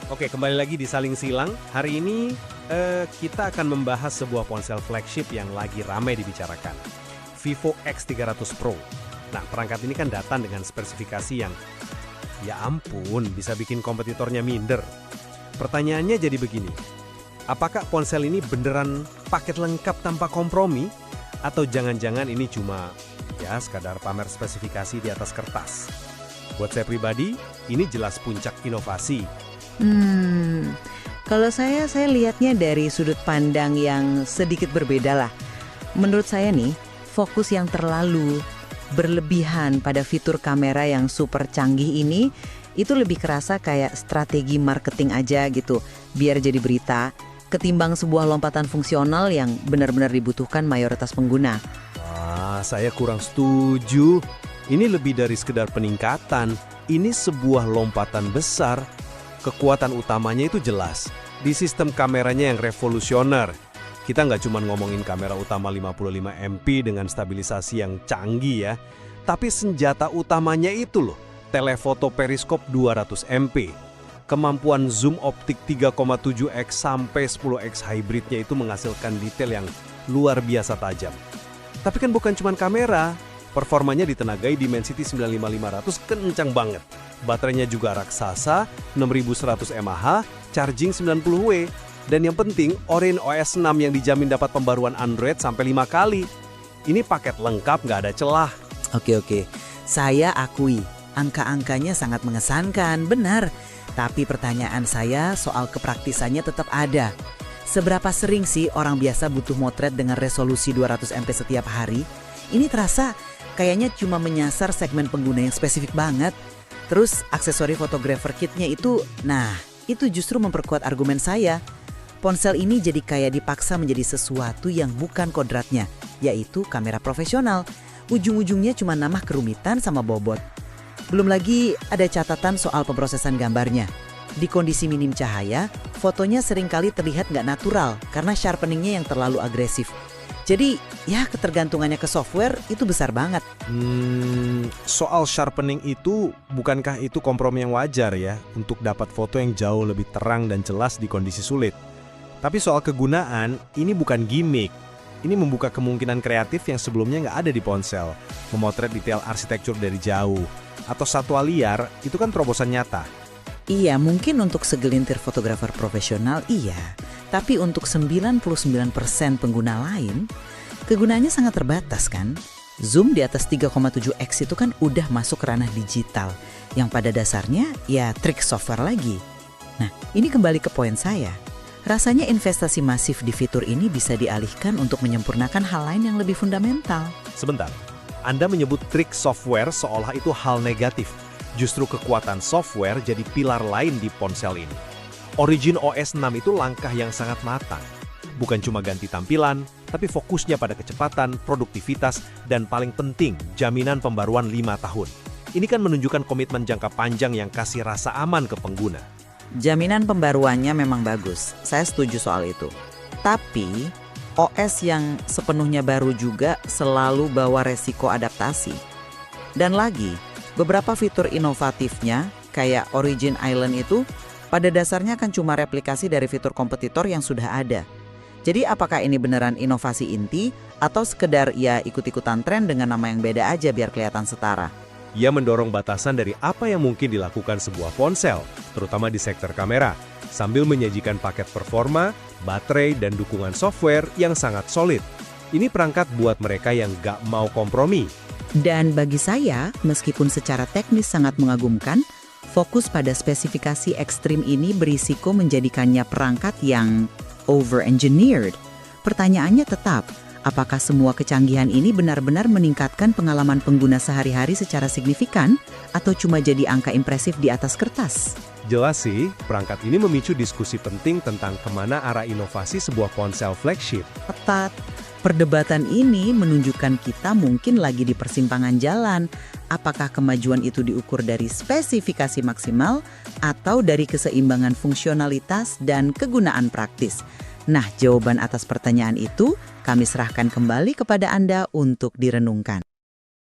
Oke, kembali lagi di Saling Silang. Hari ini kita akan membahas sebuah ponsel flagship yang lagi ramai dibicarakan. Vivo X300 Pro. Nah, perangkat ini kan datang dengan spesifikasi yang, ya ampun, bisa bikin kompetitornya minder. Pertanyaannya jadi begini, apakah ponsel ini beneran paket lengkap tanpa kompromi? Atau jangan-jangan ini cuma, ya sekadar pamer spesifikasi di atas kertas? Buat saya pribadi, ini jelas puncak inovasi. Kalau saya lihatnya dari sudut pandang yang sedikit berbeda lah. Menurut saya nih, fokus yang terlalu berlebihan pada fitur kamera yang super canggih ini, itu lebih kerasa kayak strategi marketing aja gitu, biar jadi berita, ketimbang sebuah lompatan fungsional yang benar-benar dibutuhkan mayoritas pengguna. Wah, saya kurang setuju. Ini lebih dari sekedar peningkatan, ini sebuah lompatan besar. Kekuatan utamanya itu jelas, di sistem kameranya yang revolusioner. Kita nggak cuma ngomongin kamera utama 55 MP dengan stabilisasi yang canggih ya, tapi senjata utamanya itu loh, telefoto periskop 200 MP. Kemampuan zoom optik 3,7x sampai 10x hybridnya itu menghasilkan detail yang luar biasa tajam. Tapi kan bukan cuma kamera, performanya ditenagai Dimensity 95500 kencang banget. Baterainya juga raksasa, 6100 mAh, charging 90W. Dan yang penting, Orin OS 6 yang dijamin dapat pembaruan Android sampai 5 kali. Ini paket lengkap, nggak ada celah. Oke. Saya akui, angka-angkanya sangat mengesankan, benar. Tapi pertanyaan saya soal kepraktisannya tetap ada. Seberapa sering sih orang biasa butuh motret dengan resolusi 200 MP setiap hari? Ini terasa kayaknya cuma menyasar segmen pengguna yang spesifik banget. Terus aksesori fotografer kitnya itu, nah itu justru memperkuat argumen saya. Ponsel ini jadi kayak dipaksa menjadi sesuatu yang bukan kodratnya, yaitu kamera profesional. Ujung-ujungnya cuma nambah kerumitan sama bobot. Belum lagi ada catatan soal pemrosesan gambarnya. Di kondisi minim cahaya, fotonya seringkali terlihat nggak natural karena sharpeningnya yang terlalu agresif. Jadi ya ketergantungannya ke software itu besar banget. Soal sharpening itu, bukankah itu kompromi yang wajar ya untuk dapat foto yang jauh lebih terang dan jelas di kondisi sulit? Tapi soal kegunaan, ini bukan gimmick. Ini membuka kemungkinan kreatif yang sebelumnya nggak ada di ponsel. Memotret detail arsitektur dari jauh. Atau satwa liar, itu kan terobosan nyata. Iya, mungkin untuk segelintir fotografer profesional iya. Tapi untuk 99% pengguna lain, kegunaannya sangat terbatas kan? Zoom di atas 3,7x itu kan udah masuk ranah digital, yang pada dasarnya ya trik software lagi. Nah, ini kembali ke poin saya. Rasanya investasi masif di fitur ini bisa dialihkan untuk menyempurnakan hal lain yang lebih fundamental. Sebentar, Anda menyebut trik software seolah itu hal negatif. Justru kekuatan software jadi pilar lain di ponsel ini. Origin OS 6 itu langkah yang sangat matang. Bukan cuma ganti tampilan, tapi fokusnya pada kecepatan, produktivitas, dan paling penting, jaminan pembaruan 5 tahun. Ini kan menunjukkan komitmen jangka panjang yang kasih rasa aman ke pengguna. Jaminan pembaruannya memang bagus, saya setuju soal itu. Tapi, OS yang sepenuhnya baru juga selalu bawa resiko adaptasi. Dan lagi, beberapa fitur inovatifnya, kayak Origin Island itu, pada dasarnya kan cuma replikasi dari fitur kompetitor yang sudah ada. Jadi apakah ini beneran inovasi inti atau sekedar ya ikut-ikutan tren dengan nama yang beda aja biar kelihatan setara? Ia mendorong batasan dari apa yang mungkin dilakukan sebuah ponsel, terutama di sektor kamera, sambil menyajikan paket performa, baterai, dan dukungan software yang sangat solid. Ini perangkat buat mereka yang gak mau kompromi. Dan bagi saya, meskipun secara teknis sangat mengagumkan, fokus pada spesifikasi ekstrim ini berisiko menjadikannya perangkat yang over-engineered. Pertanyaannya tetap, apakah semua kecanggihan ini benar-benar meningkatkan pengalaman pengguna sehari-hari secara signifikan atau cuma jadi angka impresif di atas kertas? Jelas sih, perangkat ini memicu diskusi penting tentang kemana arah inovasi sebuah ponsel flagship. Tepat. Perdebatan ini menunjukkan kita mungkin lagi di persimpangan jalan. Apakah kemajuan itu diukur dari spesifikasi maksimal atau dari keseimbangan fungsionalitas dan kegunaan praktis? Nah, jawaban atas pertanyaan itu kami serahkan kembali kepada Anda untuk direnungkan.